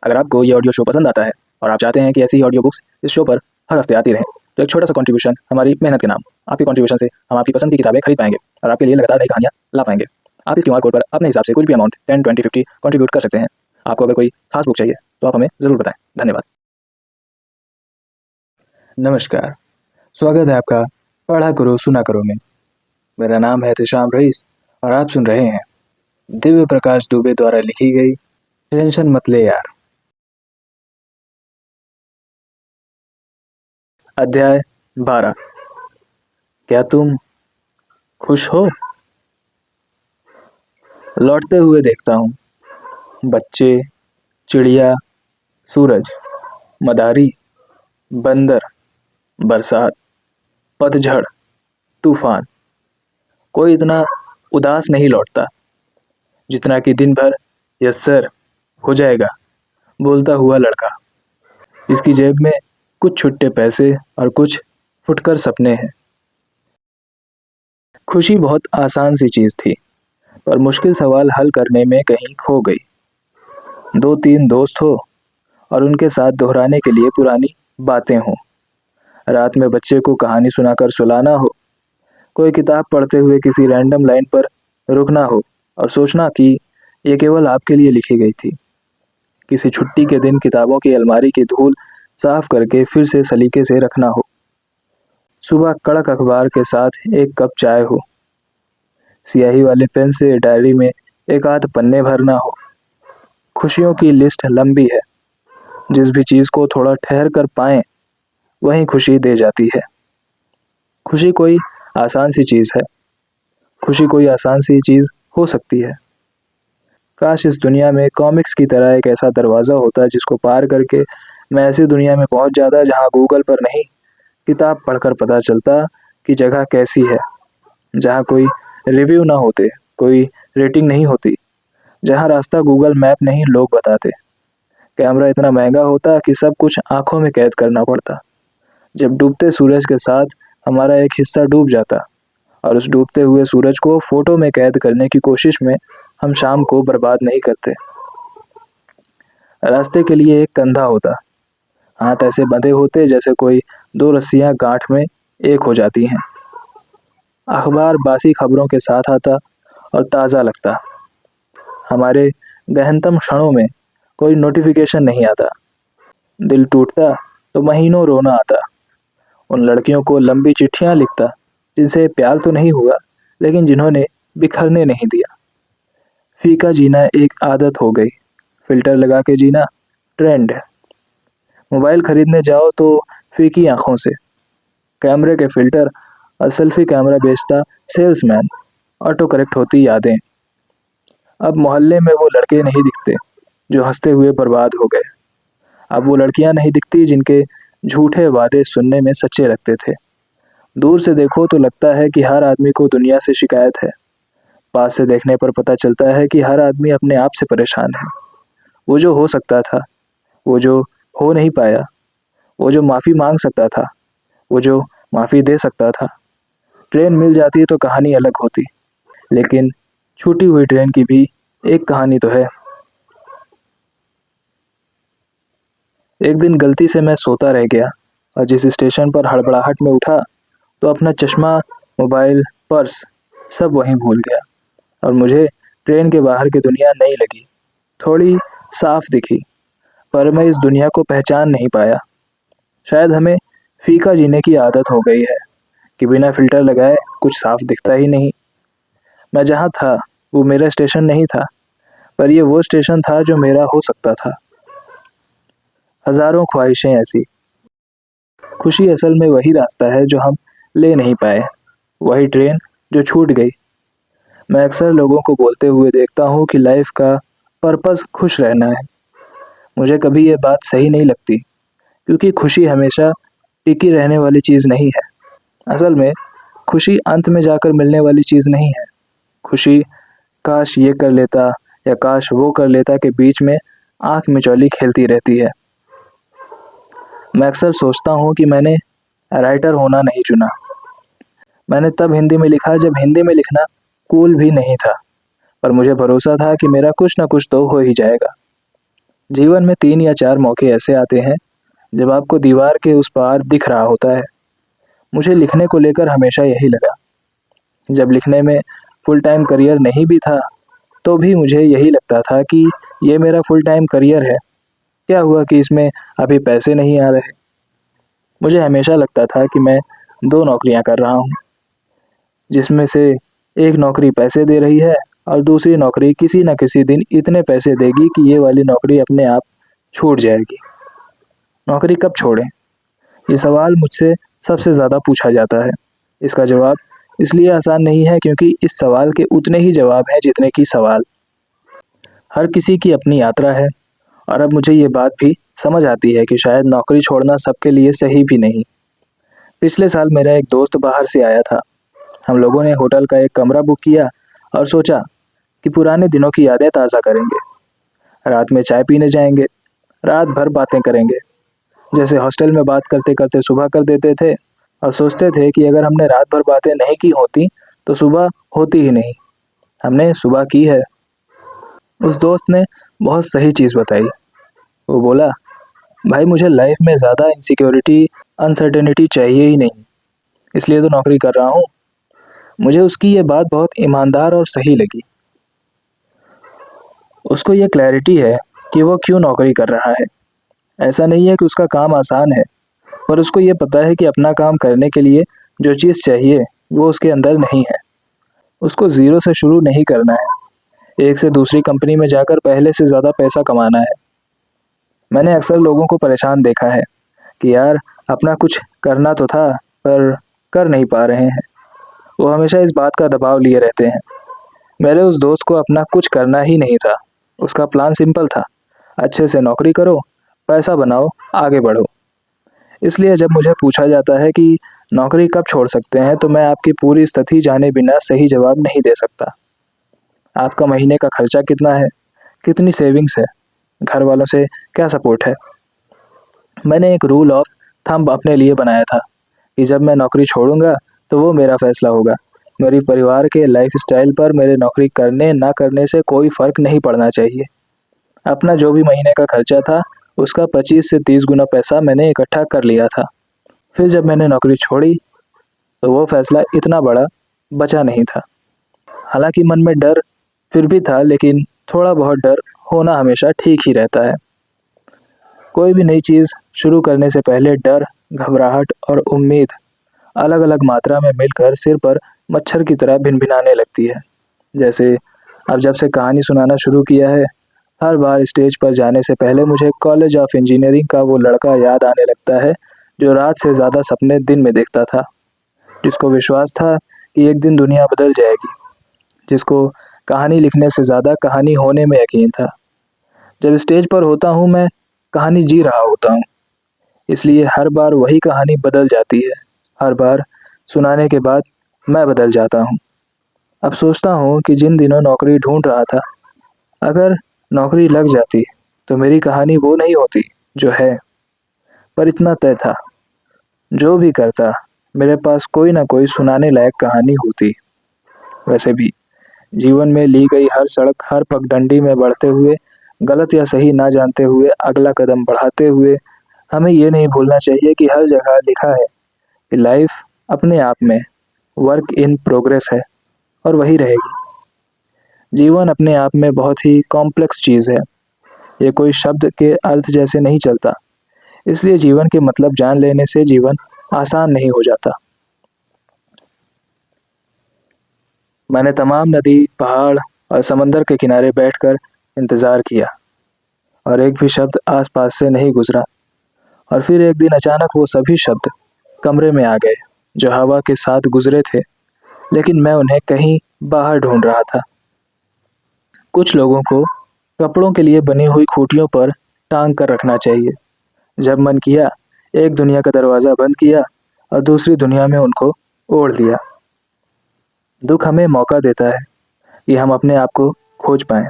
अगर आपको ये ऑडियो शो पसंद आता है और आप चाहते हैं कि ऐसी ही ऑडियो बुक्स इस शो पर हर हफ्ते आती रहें, तो एक छोटा सा कंट्रीब्यूशन हमारी मेहनत के नाम। आपकी कंट्रीब्यूशन से हम आपकी पसंद की किताबें खरीद पाएंगे और आपके लिए लगातार नई कहानियां ला पाएंगे। आप इस क्यूआर कोड पर अपने हिसाब से कुछ भी अमाउंट 10, 20, 50 कंट्रीब्यूट कर सकते हैं। आपको अगर कोई खास बुक चाहिए तो आप हमें ज़रूर बताएं। धन्यवाद। नमस्कार, स्वागत है आपका पढ़ा करो सुना करो में। मेरा नाम है एहतेशाम रईस और आप सुन रहे हैं दिव्य प्रकाश दुबे द्वारा लिखी गई टेंशन मत ले यार। अध्याय 12। क्या तुम खुश हो? लौटते हुए देखता हूँ बच्चे, चिड़िया, सूरज, मदारी, बंदर, बरसात, पतझड़, तूफान। कोई इतना उदास नहीं लौटता जितना कि दिन भर यस सर हो जाएगा बोलता हुआ लड़का। इसकी जेब में कुछ छुट्टे पैसे और कुछ फुटकर सपने हैं। खुशी बहुत आसान सी चीज थी, पर मुश्किल सवाल हल करने में कहीं खो गई। दो तीन दोस्त हो और उनके साथ दोहराने के लिए पुरानी बातें हों। रात में बच्चे को कहानी सुनाकर सुलाना हो। कोई किताब पढ़ते हुए किसी रैंडम लाइन पर रुकना हो और सोचना कि ये केवल आपके लिए लिखी गई थी। किसी छुट्टी के दिन किताबों की अलमारी की धूल साफ करके फिर से सलीके से रखना हो। सुबह कड़क अखबार के साथ एक कप चाय हो। स्याही वाले पेन से डायरी में एक आध पन्ने भरना हो। खुशियों की लिस्ट लंबी है। जिस भी चीज को थोड़ा ठहर कर पाएं वही खुशी दे जाती है। खुशी कोई आसान सी चीज है। खुशी कोई आसान सी चीज हो सकती है। काश इस दुनिया में कॉमिक्स की तरह एक ऐसा दरवाजा होता जिसको पार करके मैं ऐसी दुनिया में पहुंच जाता जहां गूगल पर नहीं, किताब पढ़कर पता चलता कि जगह कैसी है। जहां कोई रिव्यू ना होते, कोई रेटिंग नहीं होती, जहां रास्ता गूगल मैप नहीं लोग बताते। कैमरा इतना महंगा होता कि सब कुछ आंखों में कैद करना पड़ता। जब डूबते सूरज के साथ हमारा एक हिस्सा डूब जाता और उस डूबते हुए सूरज को फोटो में कैद करने की कोशिश में हम शाम को बर्बाद नहीं करते। रास्ते के लिए एक कंधा होता। हाथ ऐसे बंधे होते जैसे कोई दो रस्सियां गांठ में एक हो जाती हैं। अखबार बासी खबरों के साथ आता और ताज़ा लगता। हमारे गहनतम क्षणों में कोई नोटिफिकेशन नहीं आता। दिल टूटता तो महीनों रोना आता। उन लड़कियों को लंबी चिट्ठियां लिखता जिनसे प्यार तो नहीं हुआ, लेकिन जिन्होंने बिखरने नहीं दिया। फीका जीना एक आदत हो गई। फिल्टर लगा के जीना ट्रेंड है। मोबाइल खरीदने जाओ तो फीकी आंखों से। कैमरे के फिल्टर और सेल्फी कैमरा बेचता सेल्समैन। ऑटो करेक्ट होती यादें। अब मोहल्ले में वो लड़के नहीं दिखते जो हंसते हुए बर्बाद हो गए। अब वो लड़कियां नहीं दिखती जिनके झूठे वादे सुनने में सच्चे लगते थे। दूर से देखो तो लगता है कि हर आदमी को दुनिया से शिकायत है। पास से देखने पर पता चलता है कि हर आदमी अपने आप से परेशान है। वो जो हो सकता था, वो जो हो नहीं पाया, वो जो माफ़ी मांग सकता था, वो जो माफ़ी दे सकता था। ट्रेन मिल जाती तो कहानी अलग होती, लेकिन छूटी हुई ट्रेन की भी एक कहानी तो है। एक दिन गलती से मैं सोता रह गया और जिस स्टेशन पर हड़बड़ाहट में उठा तो अपना चश्मा, मोबाइल, पर्स सब वहीं भूल गया और मुझे ट्रेन के बाहर की दुनिया नई लगी। थोड़ी साफ दिखी, पर मैं इस दुनिया को पहचान नहीं पाया। शायद हमें फीका जीने की आदत हो गई है कि बिना फिल्टर लगाए कुछ साफ दिखता ही नहीं। मैं जहाँ था वो मेरा स्टेशन नहीं था, पर ये वो स्टेशन था जो मेरा हो सकता था। हजारों ख्वाहिशें ऐसी। खुशी असल में वही रास्ता है जो हम ले नहीं पाए, वही ट्रेन जो छूट गई। मैं अक्सर लोगों को बोलते हुए देखता हूँ कि लाइफ का पर्पस खुश रहना है। मुझे कभी ये बात सही नहीं लगती, क्योंकि खुशी हमेशा टिकी रहने वाली चीज़ नहीं है। असल में खुशी अंत में जाकर मिलने वाली चीज़ नहीं है। खुशी काश ये कर लेता या काश वो कर लेता के बीच में आंख मिचौली खेलती रहती है। मैं अक्सर सोचता हूँ कि मैंने राइटर होना नहीं चुना। मैंने तब हिंदी में लिखा जब हिंदी में लिखना कूल भी नहीं था, पर मुझे भरोसा था कि मेरा कुछ ना कुछ तो हो ही जाएगा। जीवन में 3 या 4 मौके ऐसे आते हैं जब आपको दीवार के उस पार दिख रहा होता है। मुझे लिखने को लेकर हमेशा यही लगा। जब लिखने में फुल टाइम करियर नहीं भी था, तो भी मुझे यही लगता था कि ये मेरा फुल टाइम करियर है। क्या हुआ कि इसमें अभी पैसे नहीं आ रहे? मुझे हमेशा लगता था कि मैं 2 नौकरियां कर रहा हूँ, जिसमें से एक नौकरी पैसे दे रही है और दूसरी नौकरी किसी न किसी दिन इतने पैसे देगी कि ये वाली नौकरी अपने आप छूट जाएगी। नौकरी कब छोड़ें? ये सवाल मुझसे सबसे ज़्यादा पूछा जाता है। इसका जवाब इसलिए आसान नहीं है क्योंकि इस सवाल के उतने ही जवाब हैं जितने कि सवाल। हर किसी की अपनी यात्रा है और अब मुझे ये बात भी समझ आती है कि शायद नौकरी छोड़ना सबके लिए सही भी नहीं। पिछले साल मेरा एक दोस्त बाहर से आया था। हम लोगों ने होटल का एक कमरा बुक किया और सोचा कि पुराने दिनों की यादें ताज़ा करेंगे। रात में चाय पीने जाएंगे, रात भर बातें करेंगे, जैसे हॉस्टल में बात करते करते सुबह कर देते थे और सोचते थे कि अगर हमने रात भर बातें नहीं की होती तो सुबह होती ही नहीं। हमने सुबह की है। उस दोस्त ने बहुत सही चीज़ बताई। वो बोला, भाई मुझे लाइफ में ज़्यादा इनसिक्योरिटी, अनसर्टेनिटी चाहिए ही नहीं, इसलिए तो नौकरी कर रहा हूँ। मुझे उसकी ये बात बहुत ईमानदार और सही लगी। उसको ये क्लैरिटी है कि वो क्यों नौकरी कर रहा है। ऐसा नहीं है कि उसका काम आसान है, पर उसको ये पता है कि अपना काम करने के लिए जो चीज़ चाहिए वो उसके अंदर नहीं है। उसको ज़ीरो से शुरू नहीं करना है, एक से दूसरी कंपनी में जाकर पहले से ज़्यादा पैसा कमाना है। मैंने अक्सर लोगों को परेशान देखा है कि यार अपना कुछ करना तो था पर कर नहीं पा रहे हैं। वो हमेशा इस बात का दबाव लिए रहते हैं। मेरे उस दोस्त को अपना कुछ करना ही नहीं था। उसका प्लान सिंपल था, अच्छे से नौकरी करो, पैसा बनाओ, आगे बढ़ो। इसलिए जब मुझे पूछा जाता है कि नौकरी कब छोड़ सकते हैं, तो मैं आपकी पूरी स्थिति जाने बिना सही जवाब नहीं दे सकता। आपका महीने का खर्चा कितना है? कितनी सेविंग्स है? घर वालों से क्या सपोर्ट है? मैंने एक रूल ऑफ थंब अपने लिए बनाया था कि जब मैं नौकरी छोड़ूंगा तो वो मेरा फैसला होगा। मेरे परिवार के लाइफस्टाइल पर मेरे नौकरी करने ना करने से कोई फ़र्क नहीं पड़ना चाहिए। अपना जो भी महीने का खर्चा था, उसका 25 से 30 गुना पैसा मैंने इकट्ठा कर लिया था। फिर जब मैंने नौकरी छोड़ी तो वो फैसला इतना बड़ा बचा नहीं था। हालांकि मन में डर फिर भी था, लेकिन थोड़ा बहुत डर होना हमेशा ठीक ही रहता है। कोई भी नई चीज़ शुरू करने से पहले डर, घबराहट और उम्मीद अलग अलग मात्रा में मिलकर सिर पर मच्छर की तरह भिनभिनाने लगती है। जैसे अब जब से कहानी सुनाना शुरू किया है, हर बार स्टेज पर जाने से पहले मुझे कॉलेज ऑफ इंजीनियरिंग का वो लड़का याद आने लगता है जो रात से ज़्यादा सपने दिन में देखता था, जिसको विश्वास था कि एक दिन दुनिया बदल जाएगी, जिसको कहानी लिखने से ज़्यादा कहानी होने में यकीन था। जब स्टेज पर होता हूँ मैं कहानी जी रहा होता हूँ, इसलिए हर बार वही कहानी बदल जाती है। हर बार सुनाने के बाद मैं बदल जाता हूँ। अब सोचता हूँ कि जिन दिनों नौकरी ढूंढ रहा था, अगर नौकरी लग जाती तो मेरी कहानी वो नहीं होती जो है। पर इतना तय था, जो भी करता मेरे पास कोई ना कोई सुनाने लायक कहानी होती। वैसे भी जीवन में ली गई हर सड़क, हर पगडंडी में बढ़ते हुए, गलत या सही ना जानते हुए अगला कदम बढ़ाते हुए, हमें ये नहीं भूलना चाहिए कि हर जगह लिखा है कि लाइफ अपने आप में वर्क इन प्रोग्रेस है और वही रहेगी। जीवन अपने आप में बहुत ही कॉम्प्लेक्स चीज़ है। ये कोई शब्द के अर्थ जैसे नहीं चलता। इसलिए जीवन के मतलब जान लेने से जीवन आसान नहीं हो जाता। मैंने तमाम नदी, पहाड़ और समंदर के किनारे बैठकर इंतज़ार किया और एक भी शब्द आसपास से नहीं गुजरा। और फिर एक दिन अचानक वो सभी शब्द कमरे में आ गए जो हवा के साथ गुजरे थे, लेकिन मैं उन्हें कहीं बाहर ढूंढ रहा था। कुछ लोगों को कपड़ों के लिए बनी हुई खूंटियों पर टांग कर रखना चाहिए। जब मन किया, एक दुनिया का दरवाज़ा बंद किया और दूसरी दुनिया में उनको ओढ़ लिया। दुख हमें मौका देता है कि हम अपने आप को खोज पाएं।